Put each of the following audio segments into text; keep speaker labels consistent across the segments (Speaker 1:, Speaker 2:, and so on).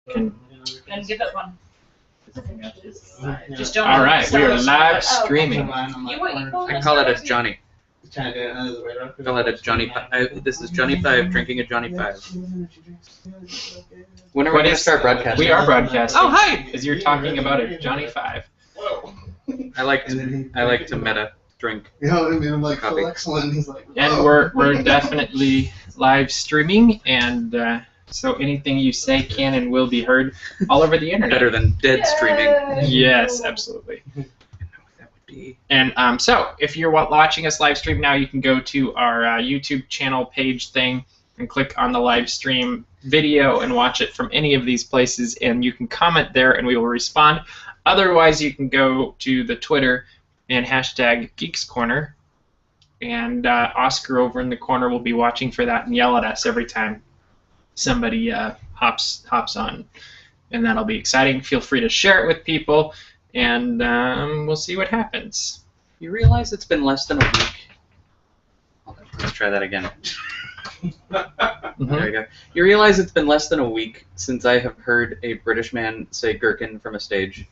Speaker 1: can.
Speaker 2: And give it one. Just don't.
Speaker 1: All right, we are live streaming.
Speaker 3: I call it a Johnny. I call it a Johnny. This is Johnny 5 drinking a Johnny 5. When are we going to start broadcasting?
Speaker 1: We are broadcasting.
Speaker 3: Oh, hi!
Speaker 1: Because you're talking about a Johnny 5.
Speaker 3: I like to meta drink.
Speaker 4: Yeah, I mean, I'm like,
Speaker 3: Copy.
Speaker 4: Phil excellent. He's like,
Speaker 1: And we're definitely live streaming, and so anything you say can and will be heard all over the internet.
Speaker 3: Better than dead streaming.
Speaker 1: Yes, absolutely.
Speaker 3: That would be.
Speaker 1: And so if you're watching us live stream now, you can go to our YouTube channel page thing and click on the live stream video and watch it from any of these places, and you can comment there and we will respond. Otherwise, you can go to the Twitter and hashtag Geeks Corner, and Oscar over in the corner will be watching for that and yell at us every time somebody hops on, and that'll be exciting. Feel free to share it with people, and we'll see what happens.
Speaker 3: You realize it's been less than a week? Let's try that again. There you go. You realize it's been less than a week since I have heard a British man say gherkin from a stage?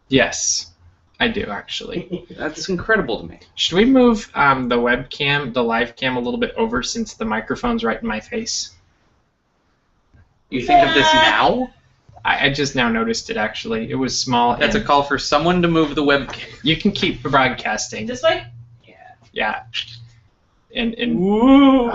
Speaker 1: Yes, I do actually.
Speaker 3: That's incredible to me.
Speaker 1: Should we move the webcam, the live cam, a little bit over since the microphone's right in my face?
Speaker 3: You think of this now?
Speaker 1: I just now noticed it actually. It was small.
Speaker 3: That's a call for someone to move the webcam.
Speaker 1: You can keep broadcasting.
Speaker 2: This way?
Speaker 1: Yeah. And
Speaker 3: Ooh.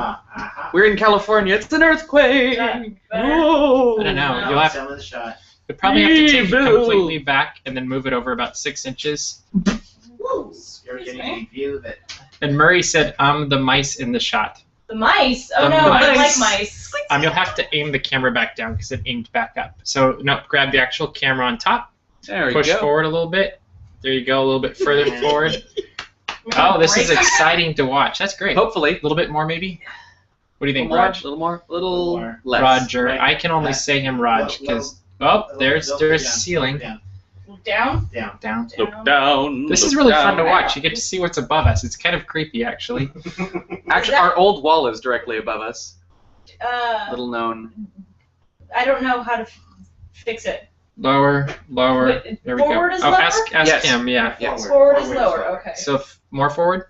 Speaker 3: We're in California. It's an earthquake.
Speaker 1: I don't know. You'll have
Speaker 4: the shot.
Speaker 1: you'll probably have to take it
Speaker 3: Evil.
Speaker 1: completely back and then move it over about 6 inches.
Speaker 4: You're getting a view that.
Speaker 1: And Murray said, the mice in the shot.
Speaker 2: The mice? Oh
Speaker 1: The
Speaker 2: no, I don't
Speaker 1: mice.
Speaker 2: like mice.
Speaker 1: You'll have to aim the camera back down because it aimed back up. So no, grab the actual camera on top.
Speaker 3: There we
Speaker 1: Push
Speaker 3: go.
Speaker 1: forward a little bit. There you go, a little bit further forward. Oh, this is exciting to watch. That's great.
Speaker 3: Hopefully.
Speaker 1: A little bit more, maybe? What do you think,
Speaker 3: A little more,
Speaker 1: Raj?
Speaker 3: little more, little less.
Speaker 1: Roger.
Speaker 4: Right.
Speaker 1: I can only say him Raj because there's the ceiling.
Speaker 2: Down?
Speaker 1: Down.
Speaker 3: Look down.
Speaker 1: This
Speaker 3: look
Speaker 1: is really
Speaker 3: down.
Speaker 1: fun to watch. You get to see what's above us. It's kind of creepy, actually.
Speaker 3: Actually, our old wall is directly above us. Little known.
Speaker 2: I don't know how to fix it.
Speaker 1: Lower.
Speaker 2: Wait,
Speaker 1: There we go.
Speaker 2: forward is
Speaker 1: Oh,
Speaker 2: lower?
Speaker 1: ask
Speaker 3: Yes.
Speaker 1: him. Yeah.
Speaker 3: Yes.
Speaker 2: Forward is lower, okay.
Speaker 1: So more forward.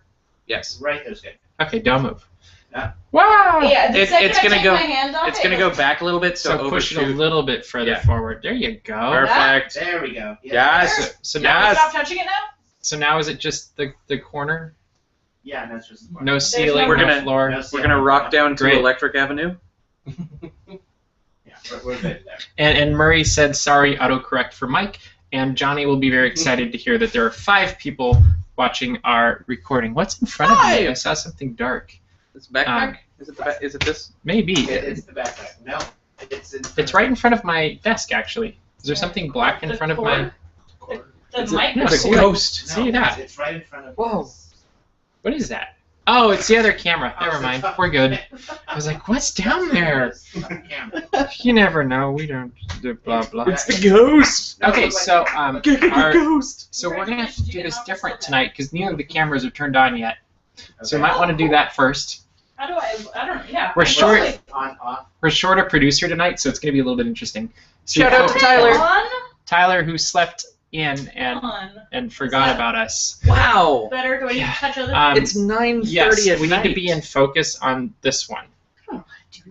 Speaker 3: Yes.
Speaker 4: Right there's good.
Speaker 1: Okay, don't move.
Speaker 4: Yeah.
Speaker 1: Wow.
Speaker 2: Yeah, the second
Speaker 3: it's
Speaker 2: I
Speaker 3: gonna
Speaker 2: take
Speaker 3: go-
Speaker 2: my hand off
Speaker 3: It's gonna go back a little bit, so
Speaker 1: So push it a
Speaker 3: overshoot.
Speaker 1: little bit further
Speaker 3: Yeah.
Speaker 1: forward. There you go.
Speaker 3: Perfect.
Speaker 4: There we go.
Speaker 3: Yes.
Speaker 1: So now,
Speaker 3: Yes.
Speaker 2: Stop touching it now?
Speaker 1: so now is it just the corner?
Speaker 4: Yeah, that's just.
Speaker 1: No ceiling,
Speaker 3: We're
Speaker 1: no
Speaker 3: gonna-
Speaker 1: floor.
Speaker 4: No
Speaker 3: We're gonna rock down to
Speaker 1: Great.
Speaker 3: Electric Avenue.
Speaker 4: Yeah, we're good there.
Speaker 1: And Murray said, sorry, autocorrect for Mike. And Johnny will be very excited to hear that there are 5 people watching our recording. What's in front of me?
Speaker 3: 5?
Speaker 1: I saw something dark.
Speaker 3: This backpack? Is it the is it this?
Speaker 1: Maybe.
Speaker 4: It's the backpack. No,
Speaker 1: It's right in front of my desk, actually. Is there something black in front of my...
Speaker 2: The
Speaker 3: It's a-
Speaker 2: mic?
Speaker 1: No,
Speaker 3: It's a
Speaker 1: see,
Speaker 3: ghost.
Speaker 1: See that?
Speaker 4: It's right in front of.
Speaker 3: Whoa.
Speaker 1: What is that? Oh, it's the other camera. Never mind. We're good. I was like, what's down there? You never know. We don't do blah blah.
Speaker 3: It's the ghost.
Speaker 1: Okay, so our,
Speaker 3: Ghost.
Speaker 1: so we're gonna have to do this different tonight because neither of the cameras are turned on yet. So we might want to do that first.
Speaker 2: How do I don't, yeah.
Speaker 1: We're short.
Speaker 4: On, off.
Speaker 1: We're short a producer tonight, so it's gonna be a little bit interesting. So
Speaker 3: Shout out to Tyler.
Speaker 2: On?
Speaker 1: Tyler, who slept in
Speaker 2: On.
Speaker 1: and forgot about us.
Speaker 3: Wow.
Speaker 2: Better, do I need to touch other
Speaker 3: It's 9:30
Speaker 1: Yes,
Speaker 3: at
Speaker 1: we
Speaker 3: night.
Speaker 1: need to be in focus on this one.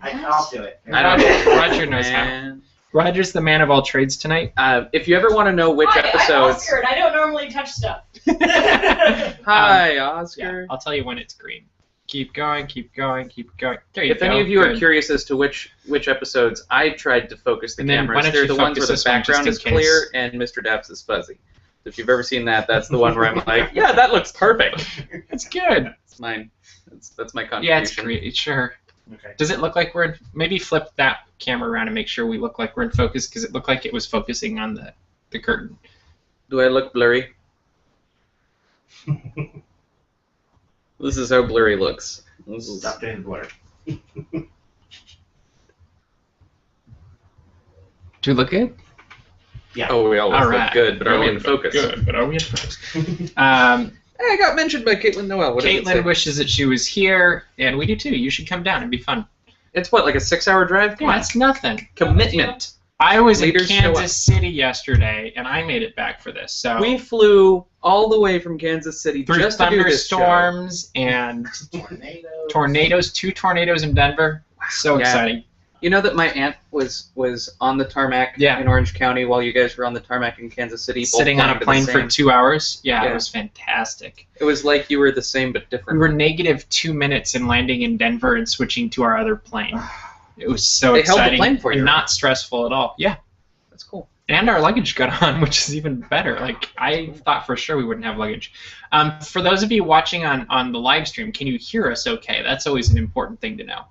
Speaker 4: I'll do it.
Speaker 3: I don't know.
Speaker 1: Roger knows how.
Speaker 3: Man.
Speaker 1: Roger's the man of all trades tonight.
Speaker 3: If you ever want to know which
Speaker 2: Hi, I'm
Speaker 3: episodes.
Speaker 2: Oscar, and I don't normally touch stuff.
Speaker 3: Hi,
Speaker 1: Yeah,
Speaker 3: Oscar.
Speaker 1: I'll tell you when it's green. Keep going, keep going, keep going. There you
Speaker 3: If
Speaker 1: go.
Speaker 3: any of you are
Speaker 1: Good.
Speaker 3: curious as to which episodes I tried to focus the
Speaker 1: And then why
Speaker 3: cameras,
Speaker 1: don't
Speaker 3: they're
Speaker 1: you
Speaker 3: the ones where
Speaker 1: focus
Speaker 3: the
Speaker 1: this one just
Speaker 3: background
Speaker 1: in
Speaker 3: is
Speaker 1: case?
Speaker 3: clear and Mr. DAPs is fuzzy. If you've ever seen that, that's the one where I'm like, yeah, that looks perfect.
Speaker 1: It's good.
Speaker 3: It's mine. That's my contribution.
Speaker 1: Yeah, it's great. Sure.
Speaker 4: Okay.
Speaker 1: Does it look like we're in... Maybe flip that camera around and make sure we look like we're in focus because it looked like it was focusing on the curtain.
Speaker 3: Do I look blurry? This is how blurry looks. This is...
Speaker 4: Stop doing the blur.
Speaker 1: Do we look good?
Speaker 4: Yeah.
Speaker 3: Oh, we always
Speaker 1: All
Speaker 3: look
Speaker 1: right.
Speaker 3: good, but are we in
Speaker 1: Look
Speaker 3: focus?
Speaker 1: Good, but are we in focus?
Speaker 3: Hey, I got mentioned by Caitlin Noel. What did it say?
Speaker 1: Caitlin wishes that she was here, and we do too. You should come down. It'd be fun.
Speaker 3: It's what, like a 6-hour drive? Come on.
Speaker 1: That's nothing.
Speaker 3: Commitment.
Speaker 1: I was in
Speaker 3: Leaders show up.
Speaker 1: Kansas City yesterday, and I made it back for this. So
Speaker 3: We flew all the way from Kansas City
Speaker 1: through
Speaker 3: just to do this show.
Speaker 1: thunderstorms and tornadoes, 2 tornadoes in Denver. So
Speaker 3: Yeah.
Speaker 1: exciting.
Speaker 3: You know that my aunt was on the tarmac
Speaker 1: Yeah.
Speaker 3: in Orange County while you guys were on the tarmac in Kansas City. both
Speaker 1: Sitting on
Speaker 3: flying
Speaker 1: a
Speaker 3: to the
Speaker 1: plane for
Speaker 3: same-
Speaker 1: 2 hours. Yeah,
Speaker 3: Yeah.
Speaker 1: it was fantastic.
Speaker 3: It was like you were the same but
Speaker 1: We
Speaker 3: different.
Speaker 1: were negative 2 minutes in landing in Denver and switching to our other plane. It was so
Speaker 3: They held the
Speaker 1: exciting
Speaker 3: plane for you,
Speaker 1: and
Speaker 3: right?
Speaker 1: not stressful at all. Yeah.
Speaker 3: That's cool.
Speaker 1: And our luggage got on, which is even better. Like, I thought for sure we wouldn't have luggage. For those of you watching on the live stream, can you hear us okay? That's always an important thing to know.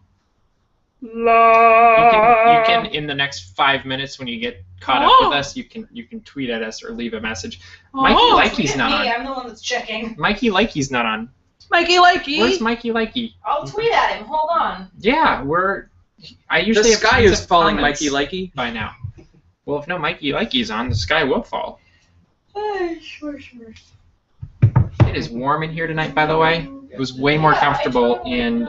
Speaker 1: You can in the next 5 minutes when you get caught up with us, you can tweet at us or leave a message. Mikey Likey's not
Speaker 2: me,
Speaker 1: on.
Speaker 2: I'm the one that's checking.
Speaker 1: Mikey Likey's not on.
Speaker 3: Mikey Likey!
Speaker 1: Where's Mikey Likey?
Speaker 2: I'll tweet at him. Hold on.
Speaker 1: Yeah, I
Speaker 3: The
Speaker 1: usually have
Speaker 3: sky
Speaker 1: tons
Speaker 3: is
Speaker 1: of
Speaker 3: falling,
Speaker 1: comments
Speaker 3: Mikey Likey.
Speaker 1: by now. Well, if no Mikey Likey's on, the sky will fall.
Speaker 2: Sure.
Speaker 1: It is warm in here tonight, by the way. It was way more comfortable in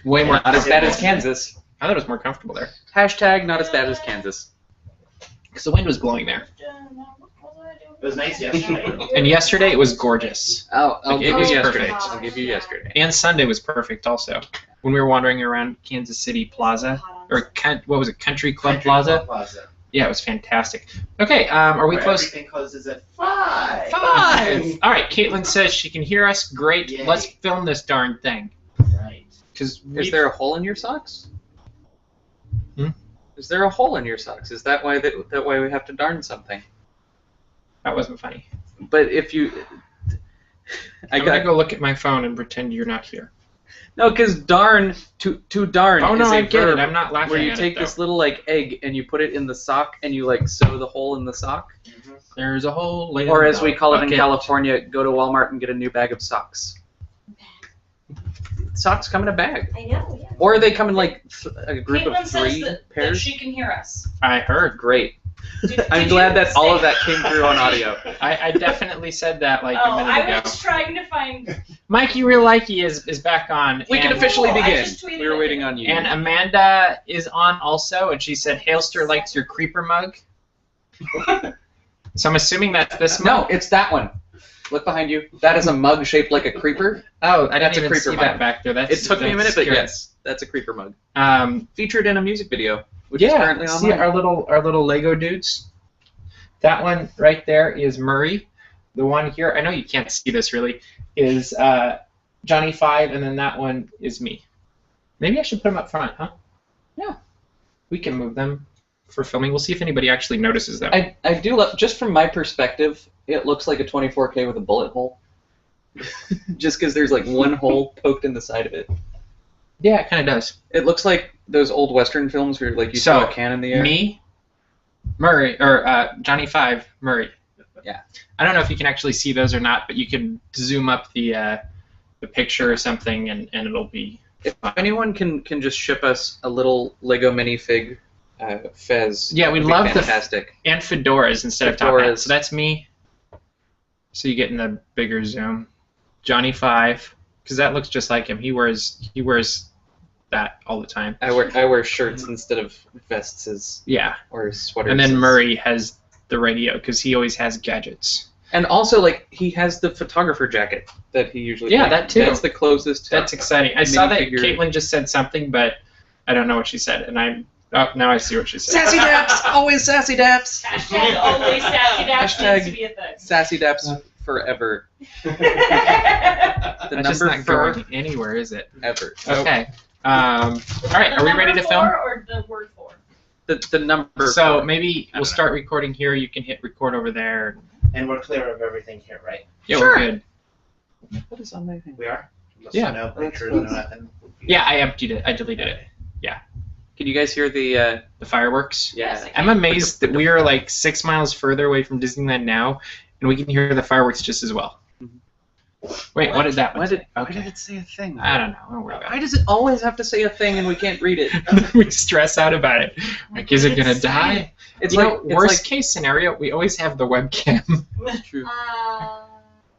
Speaker 1: way more.
Speaker 3: Not as bad as Kansas.
Speaker 1: I thought it was more comfortable there
Speaker 3: Hashtag not as bad as Kansas.
Speaker 1: because the wind was blowing there.
Speaker 4: It was nice yesterday.
Speaker 1: And yesterday it was gorgeous.
Speaker 3: I'll
Speaker 1: Like,
Speaker 3: give
Speaker 1: it
Speaker 3: you
Speaker 1: was
Speaker 3: yesterday.
Speaker 1: perfect.
Speaker 3: I'll give you yesterday.
Speaker 1: And Sunday was perfect also. When we were wandering around Kansas City Plaza, or what was it, Country Club Plaza? Yeah, it was fantastic. Okay, are we
Speaker 4: Where
Speaker 1: close?
Speaker 4: Everything closes at 5.
Speaker 1: 5! All right, Caitlin says she can hear us. Great.
Speaker 4: Yay.
Speaker 1: Let's film this darn thing.
Speaker 4: Right.
Speaker 1: Because
Speaker 3: Is there a hole in your socks?
Speaker 1: Hmm?
Speaker 3: Is there a hole in your socks? Is that why that why we have to darn something?
Speaker 1: That wasn't funny.
Speaker 3: But if you,
Speaker 1: I'm gonna go look at my phone and pretend you're not here.
Speaker 3: no, because darn to darn
Speaker 1: Oh no,
Speaker 3: is a
Speaker 1: I get
Speaker 3: verb
Speaker 1: it. I'm not laughing
Speaker 3: where you
Speaker 1: at
Speaker 3: take
Speaker 1: it, though.
Speaker 3: this little like egg and you put it in the sock and you like sew the hole in the sock.
Speaker 1: There's a hole. in
Speaker 3: Or as
Speaker 1: the
Speaker 3: we call it in
Speaker 1: bucket.
Speaker 3: California, go to Walmart and get a new bag of socks. Socks come in a bag.
Speaker 2: I know, yeah.
Speaker 3: Or they come in like a group
Speaker 2: Caitlin
Speaker 3: of
Speaker 2: says
Speaker 3: 3
Speaker 2: that
Speaker 3: pairs.
Speaker 2: she can hear us.
Speaker 1: I heard.
Speaker 3: Great.
Speaker 2: Did
Speaker 3: I'm
Speaker 2: you
Speaker 3: glad that all of
Speaker 2: say-
Speaker 3: that came through on audio.
Speaker 1: I definitely said that like a
Speaker 2: Oh,
Speaker 1: minute
Speaker 2: I
Speaker 1: ago.
Speaker 2: was trying to find.
Speaker 1: Mikey Real Likey is back on.
Speaker 3: We can
Speaker 1: and-
Speaker 3: officially
Speaker 2: Oh, I
Speaker 3: begin.
Speaker 2: just tweeted
Speaker 3: We were
Speaker 2: it.
Speaker 3: waiting on you.
Speaker 1: And Amanda is on also, and she said Hailster likes your creeper mug. So I'm assuming that's this
Speaker 3: No,
Speaker 1: mug.
Speaker 3: it's that one. Look behind you. That is a mug shaped like a creeper.
Speaker 1: Oh, I
Speaker 3: That's a
Speaker 1: didn't even
Speaker 3: creeper
Speaker 1: see
Speaker 3: mug.
Speaker 1: that back there. That's,
Speaker 3: It took me a minute,
Speaker 1: that's
Speaker 3: but
Speaker 1: scary.
Speaker 3: yes, that's a creeper mug. Featured in a music video, which is
Speaker 1: Yeah,
Speaker 3: currently
Speaker 1: see
Speaker 3: online.
Speaker 1: our little Lego dudes. That one right there is Murray. The one here, I know you can't see this really, is Johnny 5, and then that one is me. Maybe I should put them up front, huh?
Speaker 3: Yeah.
Speaker 1: We can move them for filming. We'll see if anybody actually notices them.
Speaker 3: I do love, just from my perspective, it looks like a 24K with a bullet hole. Just because there's like one hole poked in the side of it.
Speaker 1: Yeah, it kind of does.
Speaker 3: It looks like those old Western films where like you
Speaker 1: So,
Speaker 3: throw a can in the air.
Speaker 1: Me, Murray, or Johnny 5, Murray.
Speaker 3: Yeah.
Speaker 1: I don't know if you can actually see those or not, but you can zoom up the picture or something, and it'll be.
Speaker 3: If anyone can just ship us a little Lego minifig Fez,
Speaker 1: Yeah, we'd
Speaker 3: it'd be
Speaker 1: love the
Speaker 3: fantastic.
Speaker 1: And fedoras instead of top hats.
Speaker 3: Fedoras.
Speaker 1: So that's me. So you get in the bigger zoom. Johnny 5, because that looks just like him. He wears that all the time.
Speaker 3: I wear shirts instead of vests
Speaker 1: Yeah.
Speaker 3: or sweaters.
Speaker 1: And then Murray has the radio because he always has gadgets.
Speaker 3: And also, like, he has the photographer jacket that he usually.
Speaker 1: Yeah,
Speaker 3: like,
Speaker 1: that too.
Speaker 3: That's the closest.
Speaker 1: That's exciting. I saw that
Speaker 3: minifigure.
Speaker 1: Caitlin just said something, but I don't know what she said, and now I see what she said.
Speaker 3: Sassy Daps, always Sassy Daps.
Speaker 2: Hashtag always sassy daps
Speaker 3: Hashtag
Speaker 2: needs to be a thing.
Speaker 3: Sassy Daps forever. The
Speaker 1: That's just
Speaker 3: number
Speaker 1: not
Speaker 3: for
Speaker 1: going anywhere, is it?
Speaker 3: ever.
Speaker 1: Okay. All right. Are we ready to film?
Speaker 2: Or the word for?
Speaker 3: The number.
Speaker 1: So
Speaker 3: for-
Speaker 1: maybe
Speaker 3: I
Speaker 1: we'll
Speaker 3: don't know.
Speaker 1: start recording here. You can hit record over there.
Speaker 4: And we're clear of everything here, right?
Speaker 1: Yeah,
Speaker 3: Sure.
Speaker 1: we're good.
Speaker 3: What is on my thing?
Speaker 4: We are?
Speaker 1: Yeah.
Speaker 4: No pictures, no nothing.
Speaker 1: Yeah, I emptied it. I deleted it.
Speaker 3: Can you guys hear the?
Speaker 1: The fireworks.
Speaker 3: Yeah.
Speaker 2: Yes, I can.
Speaker 1: I'm amazed that we are like 6 miles further away from Disneyland now, and we can hear the fireworks just as well. Wait, what did that one
Speaker 3: Why
Speaker 1: say?
Speaker 3: did
Speaker 1: Okay.
Speaker 3: it say a thing?
Speaker 1: I don't know. Don't worry about
Speaker 3: Why does it always have to say a thing and we can't read it?
Speaker 1: it. We stress out about it. Like, is it gonna die?
Speaker 3: It's
Speaker 1: You
Speaker 3: like
Speaker 1: know,
Speaker 3: it's
Speaker 1: worst case scenario, we always have the webcam.
Speaker 3: like true.
Speaker 5: Uh,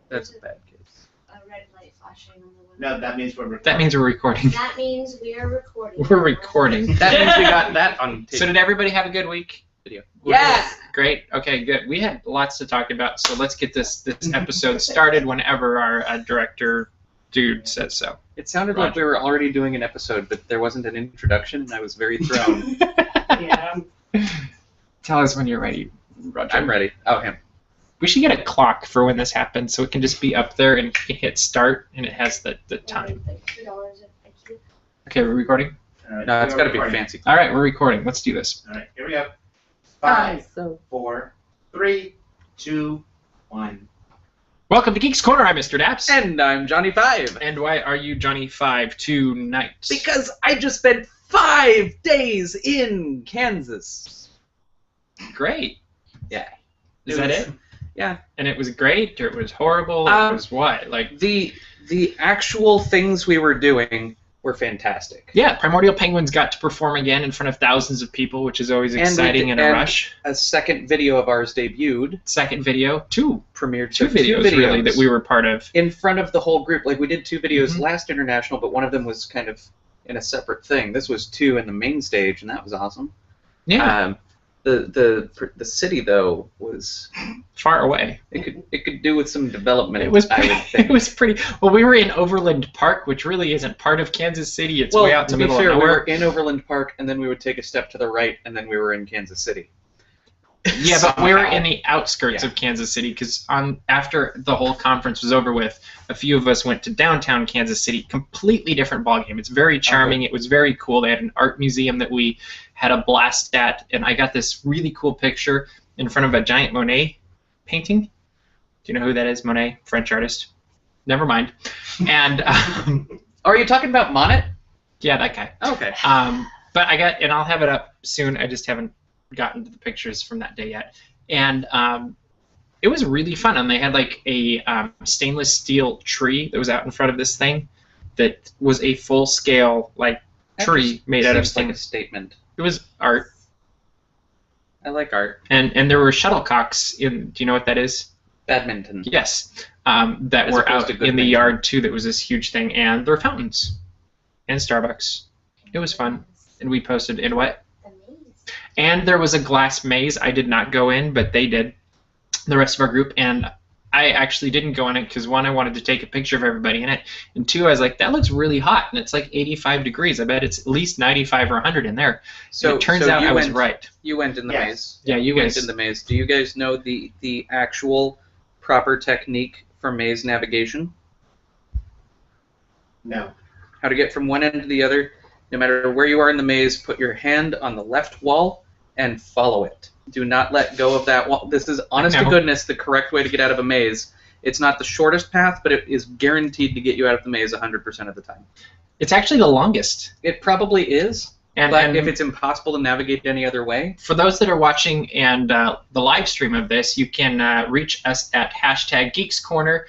Speaker 3: That's a bad case.
Speaker 5: a red light flashing on the
Speaker 4: No, that means we're recording.
Speaker 1: That means we're recording.
Speaker 5: That means we are recording.
Speaker 1: We're recording.
Speaker 3: That means we got that on tape.
Speaker 1: So did everybody have a good week?
Speaker 3: Video.
Speaker 1: Yes. Great. Okay, good. We had lots to talk about, so let's get this episode started whenever our director dude says so.
Speaker 3: It sounded like we were already doing an episode, but there wasn't an introduction, and I was very thrown.
Speaker 2: Yeah.
Speaker 1: Tell us when you're ready, Roger.
Speaker 3: I'm ready. Oh, him.
Speaker 1: We should get a clock for when this happens, so it can just be up there and you can hit start, and it has the time. Okay, we're recording?
Speaker 4: All right,
Speaker 3: No, it's
Speaker 4: we
Speaker 3: got
Speaker 4: are
Speaker 3: to be
Speaker 4: recording.
Speaker 3: fancy.
Speaker 1: All right, we're recording. Let's do this.
Speaker 4: All right, here we go.
Speaker 5: Five.
Speaker 4: 5, 4, 3, 2, 1.
Speaker 1: Welcome to Geeks Corner. I'm Mr. DAPs.
Speaker 3: And I'm Johnny 5.
Speaker 1: And why are you Johnny 5 tonight?
Speaker 3: Because I just spent 5 days in Kansas.
Speaker 1: Great.
Speaker 3: Yeah.
Speaker 1: Is that it?
Speaker 3: Yeah.
Speaker 1: And it was great, or it was horrible, or it was what? Like,
Speaker 3: The actual things we were doing were fantastic.
Speaker 1: yeah, Primordial Penguins got to perform again in front of thousands of people, which is always exciting and a rush.
Speaker 3: A second video of ours debuted.
Speaker 1: Second video, two
Speaker 3: Premiered
Speaker 1: videos really that we were part of.
Speaker 3: in front of the whole group. Like, we did 2 videos last International, but one of them was kind of in a separate thing. This was 2 in the main stage, and that was awesome.
Speaker 1: Yeah,
Speaker 3: The city though was
Speaker 1: far away.
Speaker 3: it could do with some development.
Speaker 1: It was
Speaker 3: I would think.
Speaker 1: it was pretty. Well, we were in Overland Park, which really isn't part of Kansas City. It's way out in
Speaker 3: to
Speaker 1: the
Speaker 3: be
Speaker 1: middle
Speaker 3: fair,
Speaker 1: of
Speaker 3: we
Speaker 1: nowhere.
Speaker 3: were in Overland Park, and then we would take a step to the right, and then we were in Kansas City.
Speaker 1: Yeah, but we were
Speaker 3: Somehow.
Speaker 1: in the outskirts of Kansas City because after the whole conference was over with, a few of us went to downtown Kansas City. Completely different ballgame. It's very charming. It was very cool. They had an art museum that we had a blast at, and I got this really cool picture in front of a giant Monet painting. Do you know who that is? Monet, French artist. Never mind. And
Speaker 3: Are you talking about Monet?
Speaker 1: yeah, that guy.
Speaker 3: Okay.
Speaker 1: But and I'll have it up soon. I just haven't gotten to the pictures from that day yet. And it was really fun. And they had like a stainless steel tree that was out in front of this thing that was a full scale like tree made out of
Speaker 3: Seems like a
Speaker 1: stainless.
Speaker 3: statement.
Speaker 1: It was art.
Speaker 3: I like art.
Speaker 1: And there were shuttlecocks in. Do you know what that is?
Speaker 3: Badminton.
Speaker 1: Yes. That
Speaker 3: As
Speaker 1: were
Speaker 3: opposed
Speaker 1: out
Speaker 3: to good
Speaker 1: in the
Speaker 3: things.
Speaker 1: yard too. That was this huge thing. And there were fountains and Starbucks. It was fun. And we posted in what? And there was a glass maze. I did not go in, but they did, the rest of our group. And I actually didn't go in it because, 1, I wanted to take a picture of everybody in it. And 2, I was like, that looks really hot. And it's like 85 degrees. I bet it's at least 95 or 100 in there.
Speaker 3: So
Speaker 1: And it turns out I was right.
Speaker 3: You went in the
Speaker 4: Yes.
Speaker 3: maze.
Speaker 1: Yeah, you
Speaker 3: went
Speaker 1: guys.
Speaker 3: in the maze. Do you guys know the actual proper technique for maze navigation?
Speaker 4: No.
Speaker 3: How to get from one end to the other. No matter where you are in the maze, put your hand on the left wall and follow it. Do not let go of that wall. This is, honest to
Speaker 1: No.
Speaker 3: goodness, the correct way to get out of a maze. It's not the shortest path, but it is guaranteed to get you out of the maze 100% of the time.
Speaker 1: It's actually the longest.
Speaker 3: It probably is,
Speaker 1: And,
Speaker 3: but
Speaker 1: and
Speaker 3: if it's impossible to navigate any other way,
Speaker 1: for those that are watching and the live stream of this, you can reach us at #GeeksCorner.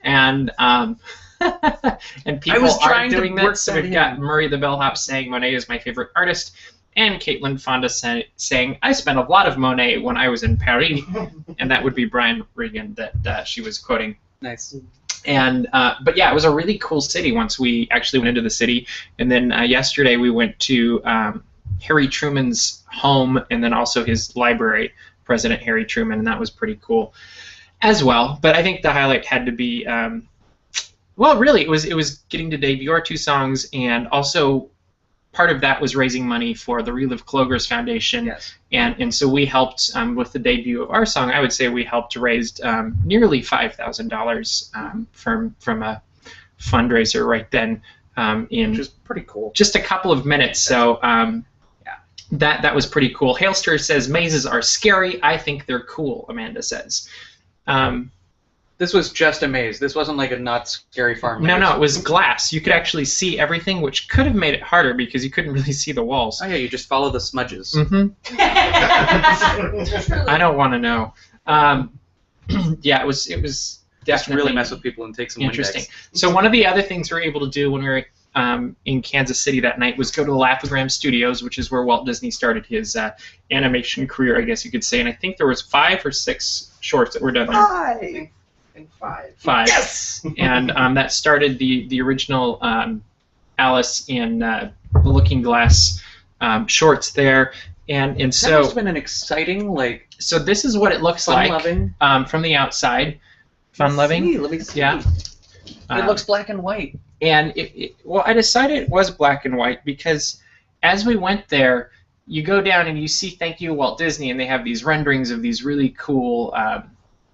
Speaker 1: And and people
Speaker 3: was
Speaker 1: are
Speaker 3: trying to
Speaker 1: doing
Speaker 3: work
Speaker 1: that. So
Speaker 3: that
Speaker 1: we've got
Speaker 3: in.
Speaker 1: Murray the Bellhop saying Monet is my favorite artist, and Caitlin Fonda saying I spent a lot of Monet when I was in Paris, and that would be Brian Regan that she was quoting.
Speaker 3: nice.
Speaker 1: And but yeah, it was a really cool city once we actually went into the city. And then yesterday we went to Harry Truman's home and then also his library, President Harry Truman, and that was pretty cool as well. But I think the highlight had to be, well, really, it was getting to debut our 2 songs, and also part of that was raising money for the Relive Clogers Foundation.
Speaker 3: Yes.
Speaker 1: And so we helped with the debut of our song. I would say we helped raise nearly $5,000 from a fundraiser right then in
Speaker 3: Which is pretty cool.
Speaker 1: just a couple of minutes. So that was pretty cool. Hailster says mazes are scary. I think they're cool. Amanda says.
Speaker 3: This was just a maze. This wasn't like a not scary farm maze.
Speaker 1: No, it was glass. You could actually see everything, which could have made it harder because you couldn't really see the walls.
Speaker 3: Oh yeah, you just follow the smudges.
Speaker 1: I don't want to know. Yeah, it was
Speaker 3: Just
Speaker 1: definitely
Speaker 3: really mess with people and take some
Speaker 1: interesting.
Speaker 3: Windex.
Speaker 1: So one of the other things we were able to do when we were in Kansas City that night was go to the Laugh-O-Gram Studios, which is where Walt Disney started his animation career, I guess you could say. And I think there was 5 or 6 shorts that were done there.
Speaker 3: 5.
Speaker 4: think 5.
Speaker 1: 5.
Speaker 3: Yes!
Speaker 1: And that started the original Alice in the Looking Glass shorts there. And
Speaker 3: That must
Speaker 1: so
Speaker 3: have been an exciting, like,
Speaker 1: so this is what it looks like
Speaker 3: fun-loving.
Speaker 1: from the outside. Fun-loving.
Speaker 3: Let me see.
Speaker 1: Yeah.
Speaker 3: It looks black and white.
Speaker 1: And well, I decided it was black and white because as we went there, you go down and you see Thank You Walt Disney, and they have these renderings of these really cool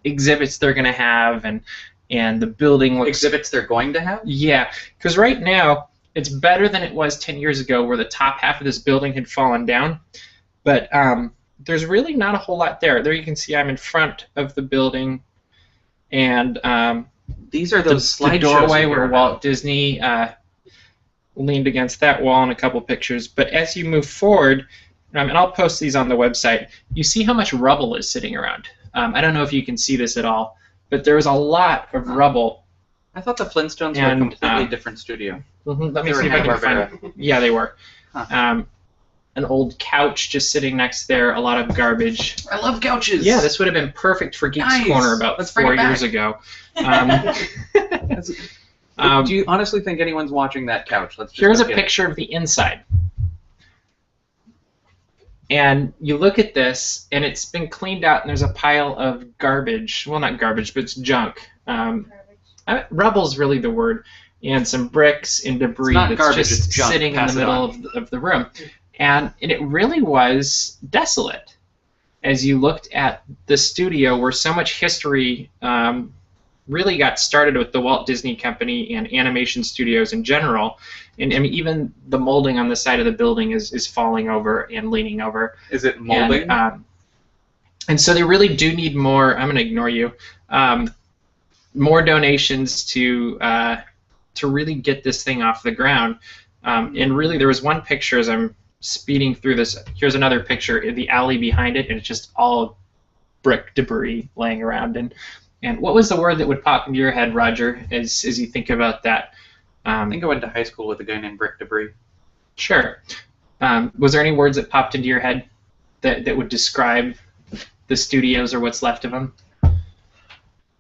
Speaker 1: exhibits they're going to have, and the building looks...
Speaker 3: Exhibits they're going to have?
Speaker 1: Yeah, because right now it's better than it was 10 years ago where the top half of this building had fallen down. But there's really not a whole lot there. There you can see I'm in front of the building, and
Speaker 3: These are those
Speaker 1: the
Speaker 3: slideshows.
Speaker 1: doorway
Speaker 3: you
Speaker 1: where
Speaker 3: hear
Speaker 1: Walt
Speaker 3: about.
Speaker 1: Disney leaned against that wall in a couple pictures. But as you move forward, and I'll post these on the website, you see how much rubble is sitting around. I don't know if you can see this at all, but there was a lot of rubble.
Speaker 3: I thought the Flintstones were a
Speaker 1: And,
Speaker 3: completely different studio.
Speaker 1: Let me
Speaker 3: They were
Speaker 1: see if I can
Speaker 3: Hanna-Barbera.
Speaker 1: find. Yeah, they were.
Speaker 3: Huh.
Speaker 1: An old couch just sitting next there, a lot of garbage.
Speaker 3: I love couches.
Speaker 1: Yeah, this would have been perfect for Geeks
Speaker 3: Nice.
Speaker 1: Corner about
Speaker 3: Let's bring
Speaker 1: 4
Speaker 3: it back.
Speaker 1: years ago.
Speaker 3: Do you honestly think anyone's watching that couch? Let's just
Speaker 1: Here's
Speaker 3: go
Speaker 1: a
Speaker 3: get it.
Speaker 1: picture of the inside. And you look at this, and it's been cleaned out, and there's a pile of garbage. Well, not garbage, but it's junk. Rubble's really the word. And some bricks and debris
Speaker 3: not
Speaker 1: that's
Speaker 3: garbage,
Speaker 1: just
Speaker 3: it's junk.
Speaker 1: sitting in
Speaker 3: Pass
Speaker 1: the
Speaker 3: it
Speaker 1: middle
Speaker 3: on.
Speaker 1: of the room. And it really was desolate. As you looked at the studio where so much history really got started with the Walt Disney Company and animation studios in general. And I mean, even the molding on the side of the building is falling over and leaning over.
Speaker 3: Is it molding?
Speaker 1: And so they really do need more. I'm going to ignore you. More donations to really get this thing off the ground. And really, there was one picture as I'm speeding through this. Here's another picture in the alley behind it, and it's just all brick debris laying around. And what was the word that would pop into your head, Roger, as you think about that?
Speaker 3: I think I went to high school with a guy named Brick Debris.
Speaker 1: Sure. Was there any words that popped into your head that would describe the studios or what's left of them?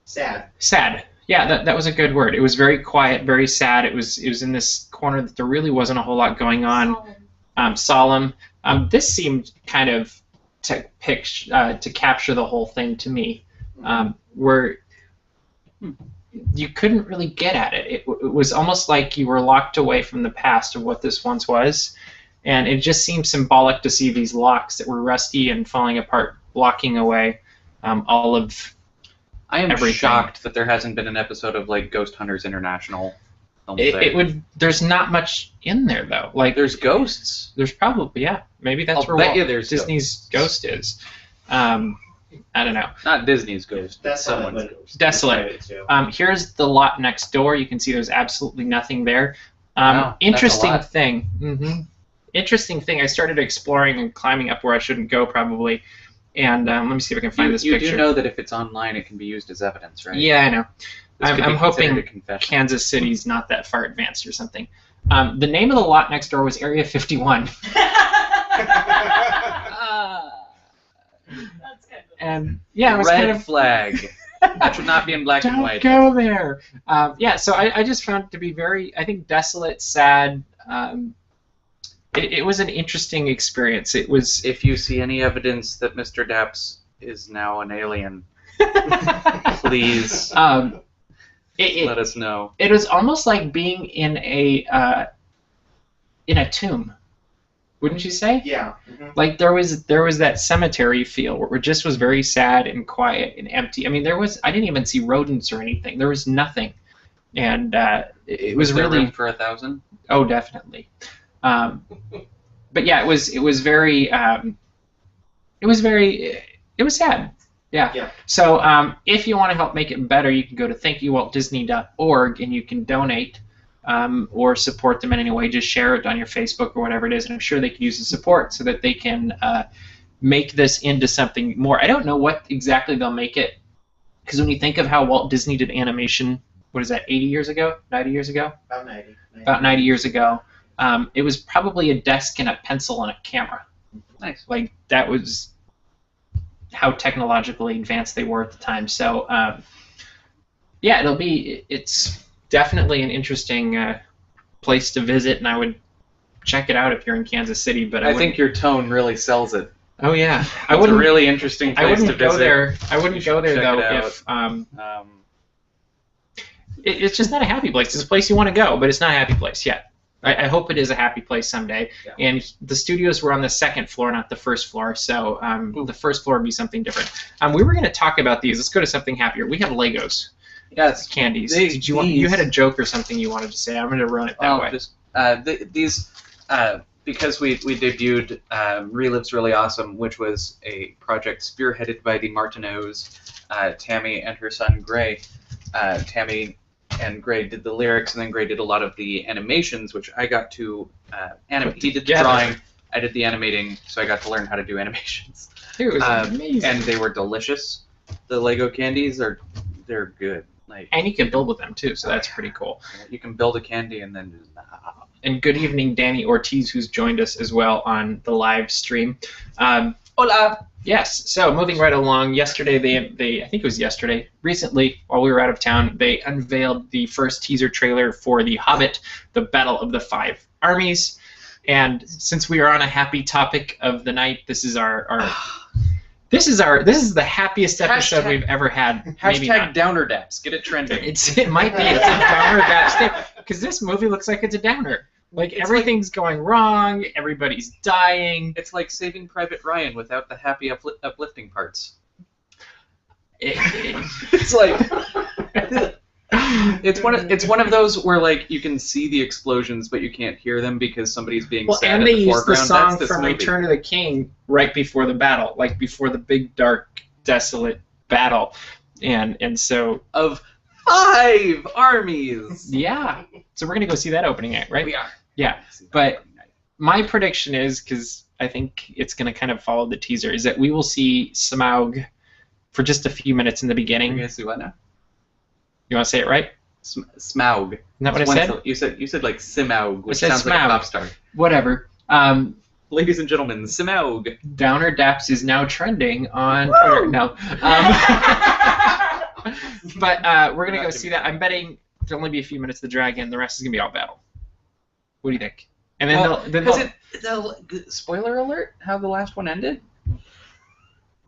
Speaker 4: Sad.
Speaker 1: Sad. Yeah, that was a good word. It was very quiet, very sad. It was in this corner that there really wasn't a whole lot going on. Solemn. This seemed kind of to capture the whole thing to me, where you couldn't really get at it. It was almost like you were locked away from the past of what this once was, and it just seemed symbolic to see these locks that were rusty and falling apart, blocking away all of.
Speaker 3: I am
Speaker 1: everything.
Speaker 3: shocked that there hasn't been an episode of like Ghost Hunters International. Film today.
Speaker 1: It would. There's not much in there though. Like
Speaker 3: There's ghosts.
Speaker 1: there's probably maybe that's
Speaker 3: I'll
Speaker 1: where
Speaker 3: bet
Speaker 1: Walt
Speaker 3: you there's
Speaker 1: Disney's ghost is. I don't know.
Speaker 3: Not Disney's ghost.
Speaker 4: That's
Speaker 3: someone's.
Speaker 1: Desolate. Here's the lot next door. You can see there's absolutely nothing there.
Speaker 3: Wow, that's a
Speaker 1: Interesting
Speaker 3: lot.
Speaker 1: thing. Interesting thing. I started exploring and climbing up where I shouldn't go probably. And let me see if I can find this
Speaker 3: You
Speaker 1: picture.
Speaker 3: do know that if it's online, it can be used as evidence, right?
Speaker 1: Yeah, I know.
Speaker 3: This could be
Speaker 1: I'm hoping
Speaker 3: considered a confession.
Speaker 1: Kansas City's not that far advanced or something. The name of the lot next door was Area 51.
Speaker 2: That's kind of
Speaker 1: And yeah, it was
Speaker 3: Red
Speaker 1: kind of
Speaker 3: flag. That should not be in black and
Speaker 1: don't
Speaker 3: white.
Speaker 1: go there. Yeah, so I just found it to be very, I think, desolate, sad. It was an interesting experience. It was.
Speaker 3: If you see any evidence that Mr. DAPs is now an alien, please let us know.
Speaker 1: It was almost like being in a tomb, wouldn't you say?
Speaker 4: Yeah.
Speaker 1: Like there was that cemetery feel where it just was very sad and quiet and empty. I mean, I didn't even see rodents or anything. There was nothing, and it was
Speaker 3: there
Speaker 1: really
Speaker 3: room for 1,000?
Speaker 1: Oh, definitely. But yeah, it was very it was sad. Yeah. So if you want to help make it better, you can go to thankyouwaltdisney.org and you can donate or support them in any way. Just share it on your Facebook or whatever it is, and I'm sure they can use the support so that they can make this into something more. I don't know what exactly they'll make it, because when you think of how Walt Disney did animation, what is that, 80 years ago? 90 years ago?
Speaker 4: About 90.
Speaker 1: About 90 years ago. It was probably a desk and a pencil and a camera.
Speaker 3: Nice.
Speaker 1: Like, that was how technologically advanced they were at the time. So yeah, it's definitely an interesting place to visit, and I would check it out if you're in Kansas City. But
Speaker 3: I think your tone really sells it.
Speaker 1: Oh yeah,
Speaker 3: It's a really interesting place to visit.
Speaker 1: go there. I wouldn't
Speaker 3: You
Speaker 1: go
Speaker 3: should
Speaker 1: there
Speaker 3: check
Speaker 1: though
Speaker 3: it
Speaker 1: if
Speaker 3: out.
Speaker 1: it's just not a happy place. It's a place you want to go, but it's not a happy place yet. I hope it is a happy place someday.
Speaker 4: Yeah.
Speaker 1: And the studios were on the second floor, not the first floor, so the first floor would be something different. We were going to talk about these. Let's go to something happier. We have Legos.
Speaker 3: Yes.
Speaker 1: Candies.
Speaker 3: These-
Speaker 1: You had a joke or something you wanted to say. I'm going to run it that way.
Speaker 3: Just these because we debuted Relive's Really Awesome, which was a project spearheaded by the Martineaus, Tammy and her son Gray. Tammy and Gray did the lyrics, and then Gray did a lot of the animations, which I got to animate. He did the
Speaker 1: together.
Speaker 3: drawing, I did the animating, so I got to learn how to do animations.
Speaker 1: It was amazing.
Speaker 3: And they were delicious. The Lego candies they're good. Like,
Speaker 1: And you can build with them too, so that's pretty cool.
Speaker 3: you can build a candy and then just
Speaker 1: And good evening, Danny Ortiz, who's joined us as well on the live stream.
Speaker 3: hola.
Speaker 1: Yes, so moving right along, yesterday, I think it was yesterday, recently, while we were out of town, they unveiled the first teaser trailer for The Hobbit, The Battle of the Five Armies. And since we are on a happy topic of the night, this is this is the happiest episode we've ever had. Maybe
Speaker 3: Hashtag
Speaker 1: not.
Speaker 3: Downer Daps. Get it trending.
Speaker 1: It might be. It's a downer backstage because this movie looks like it's a downer. Like everything's going wrong. Everybody's dying.
Speaker 3: It's like Saving Private Ryan without the happy uplifting parts. It's like it's one of those where like you can see the explosions but you can't hear them because somebody's being sad
Speaker 1: and
Speaker 3: in
Speaker 1: they
Speaker 3: the
Speaker 1: used the
Speaker 3: foreground.
Speaker 1: song
Speaker 3: That's this
Speaker 1: from
Speaker 3: movie.
Speaker 1: Return of the King right before the battle, like before the big dark desolate battle, and so
Speaker 3: Of 5 armies.
Speaker 1: yeah. So we're gonna go see that opening act, right?
Speaker 3: We are.
Speaker 1: Yeah, but my prediction is, because I think it's going to kind of follow the teaser, is that we will see Smaug for just a few minutes in the
Speaker 3: You're
Speaker 1: beginning.
Speaker 3: gonna see what now?
Speaker 1: You want to say it right?
Speaker 3: Smaug.
Speaker 1: Isn't that what I
Speaker 3: One
Speaker 1: said?
Speaker 3: You said like Simaug, which
Speaker 1: said
Speaker 3: sounds like a
Speaker 1: Smaug.
Speaker 3: pop star.
Speaker 1: Whatever.
Speaker 3: Ladies and gentlemen, Simaug.
Speaker 1: Downer Daps is now trending on Twitter. No. But we're going to go see that. I'm betting there'll only be a few minutes of the dragon. The rest is going to be all battle. What do you think? And then
Speaker 3: spoiler alert, how the last one ended?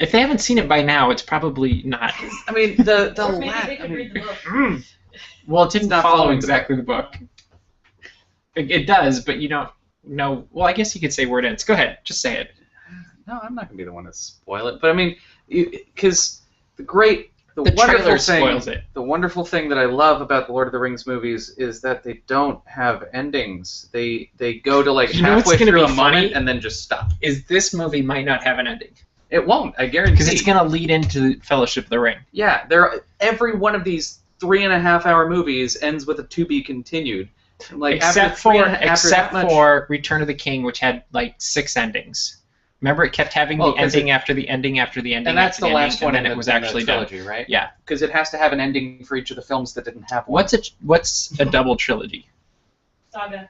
Speaker 1: if they haven't seen it by now, it's probably not.
Speaker 3: I mean, the
Speaker 2: Or maybe
Speaker 3: last.
Speaker 2: they could read the book.
Speaker 1: Well, it didn't
Speaker 3: not
Speaker 1: follow
Speaker 3: following the
Speaker 1: exactly the book. It does, but you don't know. Well, I guess you could say where it ends. Go ahead, just say it.
Speaker 3: No, I'm not gonna be the one to spoil it. But I mean, because the
Speaker 1: The
Speaker 3: wonderful
Speaker 1: trailer
Speaker 3: thing,
Speaker 1: spoils it.
Speaker 3: the wonderful thing that I love about the Lord of the Rings movies is that they don't have endings. They go to like
Speaker 1: You know what's
Speaker 3: halfway
Speaker 1: gonna
Speaker 3: through
Speaker 1: be
Speaker 3: a moment
Speaker 1: funny?
Speaker 3: and then just stop.
Speaker 1: Is this movie might not have an ending
Speaker 3: It won't. I guarantee.
Speaker 1: because it's gonna lead into Fellowship of the Ring.
Speaker 3: Yeah, every one of these 3.5-hour movies ends with a to be continued. Like
Speaker 1: except
Speaker 3: after that much,
Speaker 1: for Return of the King, which had like 6 endings. Remember, it kept having the
Speaker 3: 'cause
Speaker 1: ending after the ending after the ending.
Speaker 3: and that's
Speaker 1: after
Speaker 3: the last
Speaker 1: ending,
Speaker 3: one,
Speaker 1: and then it was actually done.
Speaker 3: trilogy, right?
Speaker 1: Yeah.
Speaker 3: Because it has to have an ending for each of the films that didn't have one.
Speaker 1: What's a double trilogy?
Speaker 2: Saga.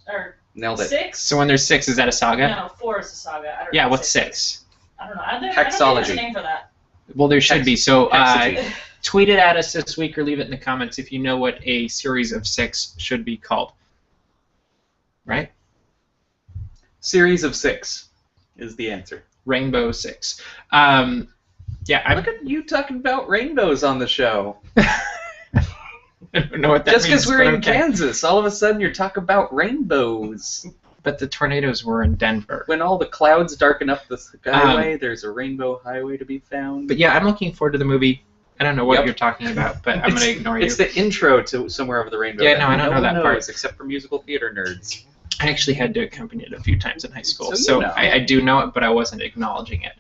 Speaker 2: Or
Speaker 3: Nailed it.
Speaker 2: 6?
Speaker 1: So when there's 6, is that a saga?
Speaker 2: No, 4 is a saga. I don't
Speaker 1: Yeah.
Speaker 2: know
Speaker 1: What's
Speaker 2: what
Speaker 1: 6?
Speaker 2: I don't know. I don't think there's a
Speaker 3: Hexology.
Speaker 2: name for that.
Speaker 1: Well, there should be. So
Speaker 3: Hexology.
Speaker 1: tweet it at us this week or leave it in the comments if you know what a series of 6 should be called. Right?
Speaker 3: Series of 6 is the answer.
Speaker 1: Rainbow 6. Yeah,
Speaker 3: Look at you talking about rainbows on the show.
Speaker 1: I don't know what that
Speaker 3: Just
Speaker 1: means.
Speaker 3: because we're
Speaker 1: but
Speaker 3: in
Speaker 1: okay.
Speaker 3: Kansas, all of a sudden you're talking about rainbows.
Speaker 1: But the tornadoes were in Denver.
Speaker 3: When all the clouds darken up the skyway, there's a rainbow highway to be found.
Speaker 1: But yeah, I'm looking forward to the movie. I don't know what
Speaker 3: Yep.
Speaker 1: you're talking about, but I'm going to ignore you.
Speaker 3: It's the intro to Somewhere Over the Rainbow.
Speaker 1: Yeah,
Speaker 3: that
Speaker 1: no, I don't know
Speaker 3: one
Speaker 1: that part.
Speaker 3: knows, except for musical theater nerds.
Speaker 1: I actually had to accompany it a few times in high school,
Speaker 3: So
Speaker 1: so
Speaker 3: you know.
Speaker 1: I do know it, but I wasn't acknowledging it.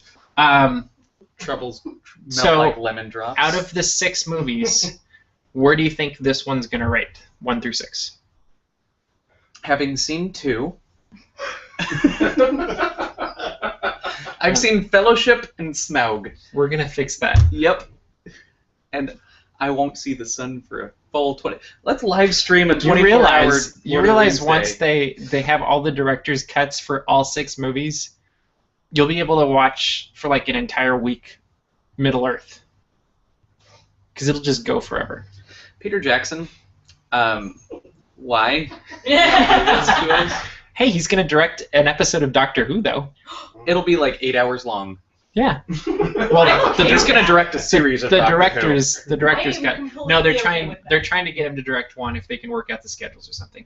Speaker 3: Troubles melt
Speaker 1: So,
Speaker 3: like lemon drops.
Speaker 1: Out of the 6 movies, where do you think this one's going to rate? 1 through 6.
Speaker 3: Having seen 2, I've seen Fellowship and Smaug.
Speaker 1: We're going to fix that.
Speaker 3: Yep. And I won't see the sun for a full 20. Let's live stream a 24-hour.
Speaker 1: You realize once they have all the director's cuts for all 6 movies, you'll be able to watch for like an entire week Middle Earth. because it'll just go forever.
Speaker 3: Peter Jackson. Why?
Speaker 1: Hey, he's going to direct an episode of Doctor Who, though.
Speaker 3: It'll be like 8 hours long.
Speaker 1: Yeah. Well,
Speaker 3: He's going to direct a series of
Speaker 1: the
Speaker 3: Doctor
Speaker 1: directors
Speaker 2: I
Speaker 1: got
Speaker 2: am
Speaker 1: no. They're
Speaker 2: completely
Speaker 1: trying.
Speaker 2: okay with that.
Speaker 1: They're trying to get him to direct one if they can work out the schedules or something.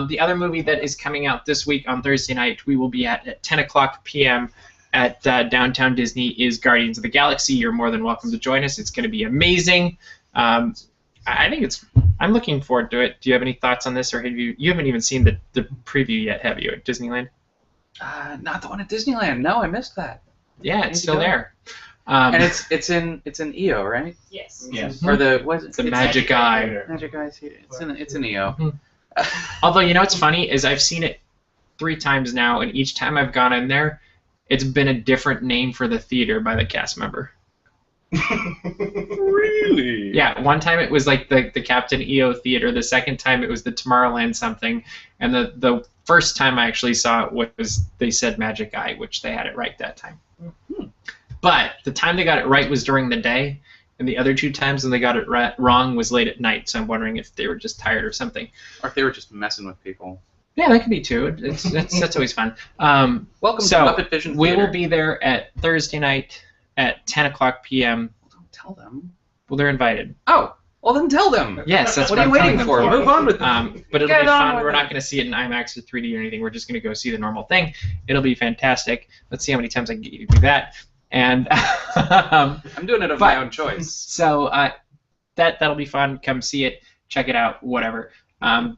Speaker 1: The other movie that is coming out this week on Thursday night, we will be at 10 o'clock p.m. at Downtown Disney is Guardians of the Galaxy. You're more than welcome to join us. It's going to be amazing. I think it's. I'm looking forward to it. Do you have any thoughts on this, or have you haven't even seen the preview yet, have you, at Disneyland?
Speaker 3: Not the one at Disneyland. No, I missed that.
Speaker 1: Yeah, it's still
Speaker 3: go.
Speaker 1: there.
Speaker 3: And it's in EO, right?
Speaker 2: Yes.
Speaker 4: Yes.
Speaker 3: Or the what is
Speaker 1: It's
Speaker 3: it?
Speaker 1: a Magic Eye.
Speaker 3: Magic Eyes. It's in EO.
Speaker 1: Although, you know what's funny is I've seen it 3 times now, and each time I've gone in there, it's been a different name for the theater by the cast member.
Speaker 3: Really?
Speaker 1: Yeah, one time it was like the Captain EO Theater. The second time it was the Tomorrowland something, and the first time I actually saw it was they said Magic Eye, which they had it right that time. But the time they got it right was during the day, and the other 2 times when they got it wrong was late at night. So I'm wondering if they were just tired or something.
Speaker 3: Or if they were just messing with people.
Speaker 1: Yeah, that could be too. That's always fun.
Speaker 3: Welcome
Speaker 1: So,
Speaker 3: to Muppet Vision
Speaker 1: We
Speaker 3: Theater.
Speaker 1: will be there at Thursday night at 10 o'clock p.m.
Speaker 3: Don't tell them.
Speaker 1: Well, they're invited.
Speaker 3: Oh, well then tell them.
Speaker 1: Yes, that's
Speaker 3: What
Speaker 1: what
Speaker 3: are you
Speaker 1: I'm telling
Speaker 3: waiting
Speaker 1: them
Speaker 3: for? Move on with it.
Speaker 1: But it'll
Speaker 3: Get
Speaker 1: be
Speaker 3: on
Speaker 1: fun.
Speaker 3: with
Speaker 1: We're
Speaker 3: it.
Speaker 1: not going to see it in IMAX or 3D or anything. We're just going to go see the normal thing. It'll be fantastic. Let's see how many times I can get you to do that. And
Speaker 3: I'm doing it of my own choice.
Speaker 1: so that'll be fun. Come see it. Check it out. Whatever.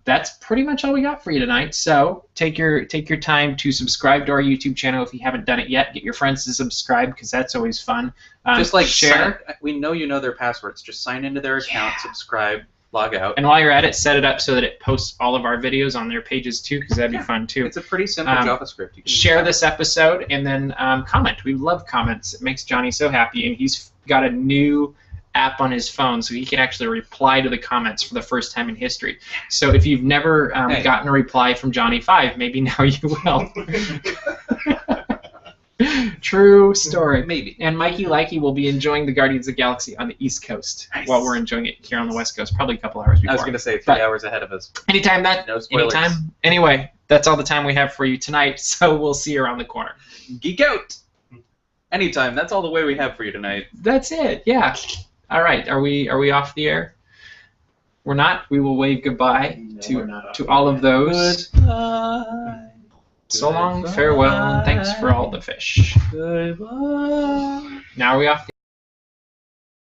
Speaker 1: That's pretty much all we got for you tonight. So take your time to subscribe to our YouTube channel if you haven't done it yet. Get your friends to subscribe because that's always fun.
Speaker 3: Just like
Speaker 1: share.
Speaker 3: we know you know their passwords. Just sign into their account, subscribe, log out.
Speaker 1: And while you're at it, set it up so that it posts all of our videos on their pages too, because that'd be fun too.
Speaker 3: It's a pretty simple JavaScript. You can
Speaker 1: Share this episode and then comment. We love comments. It makes Johnny so happy, and he's got a new app on his phone, so he can actually reply to the comments for the first time in history. So if you've never gotten a reply from Johnny 5, maybe now you will. True story.
Speaker 3: Maybe.
Speaker 1: And Mikey Likey will be enjoying the Guardians of the Galaxy on the East Coast while we're enjoying it here on the West Coast, probably a couple hours before.
Speaker 3: I was going to say 3
Speaker 1: But-
Speaker 3: hours ahead of us.
Speaker 1: Anytime
Speaker 3: No spoilers.
Speaker 1: anytime. Anyway, that's all the time we have for you tonight, so we'll see you around the corner.
Speaker 3: Geek out. Anytime. That's all the way we have for you tonight.
Speaker 1: That's it, yeah. All right, are we off the air? We're not. We will wave goodbye
Speaker 4: No, we're not off
Speaker 1: to
Speaker 4: the
Speaker 1: all
Speaker 4: air.
Speaker 1: of those.
Speaker 3: Goodbye.
Speaker 1: So long, farewell, and thanks for all the fish.
Speaker 3: Goodbye.
Speaker 1: Now are we off the